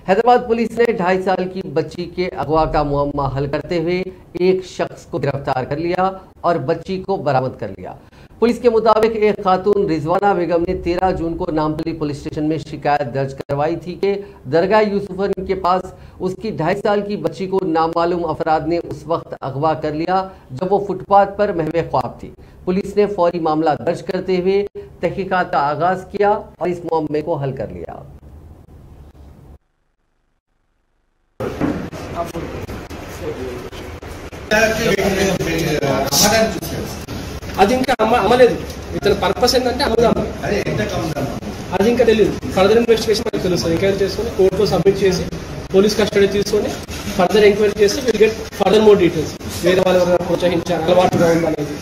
Hyderabad police ने 2.5 साल की बच्ची के अगवा का मुअम्मा हल करते हुए एक शख्स को गिरफ्तार कर लिया और बच्ची को बरामद कर लिया। पुलिस के मुताबिक एक खातून रिजवाना बेगम ने 13 जून को नामपल्ली पुलिस स्टेशन में शिकायत दर्ज करवाई थी कि दरगाह यूसुफन के पास उसकी 2.5 साल की बच्ची को नामालूम अफराद ने उस वक्त अगवा कर लिया जब वो फुटपाथ पर महवे ख्वाब थी। पुलिस ने फौरी मामला दर्ज करते हुए तहकीकात का आगाज किया और इस मामले को हल कर लिया। అది ఇంకా అమ్మలేదు. ఇతని పర్పస్ ఏంటంటే అమ్ముదాం, అది ఇంకా తెలియదు. ఫర్దర్ ఇన్వెస్టిగేషన్ మనకు తెలుస్తుంది. ఎంక్వైరీ చేసుకొని కోర్టులో సబ్మిట్ చేసి పోలీస్ కస్టడీ తీసుకొని ఫర్దర్ ఎంక్వైరీ చేస్తే will get further more details. వేరే వాళ్ళు ఎవరైనా ప్రోత్సహించారు, అలవాటుగా ఉందనేది.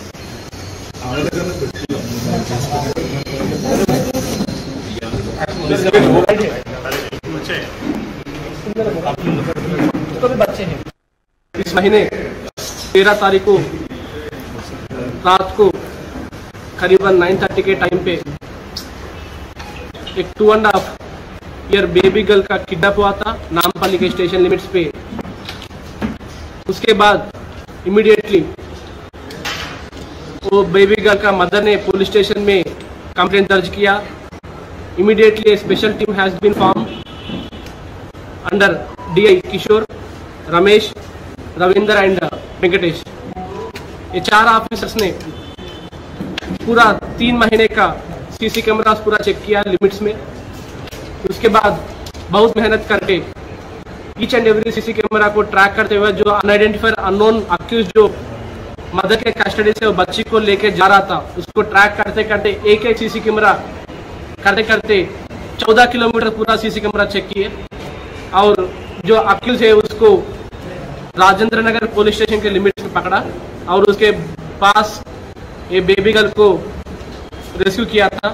इस महीने 13 तारीख को रात को करीबन 9:30 के टाइम पे एक 2.5 ईयर बेबी गर्ल का किडनैप हुआ था नामपल्ली के स्टेशन लिमिट्स पे। उसके बाद इमीडिएटली वो बेबी गर्ल का मदर ने पुलिस स्टेशन में कंप्लेंट दर्ज किया। Immediately special team has been form under DI Kishore, Ramesh, Ravinder and Venkatesh. ये 4 ऑफिसर्स ने पूरा 3 महीने का CC कैमरा पूरा चेक किया लिमिट्स में। उसके बाद बहुत मेहनत करके each and every CC camera को ट्रैक करते हुए जो अनआइडेंटिफाइड अननोन अक्यूज जो मदर के कस्टडी से वो बच्ची को लेके जा रहा था उसको ट्रैक करते करते एक CC कैमरा करते करते 14 किलोमीटर पूरा CC कैमरा चेक किए और जो अक्यूज है उसको राजेंद्र नगर पुलिस स्टेशन के लिमिट्स में पकड़ा और उसके पास ये बेबी गर्ल को रेस्क्यू किया था।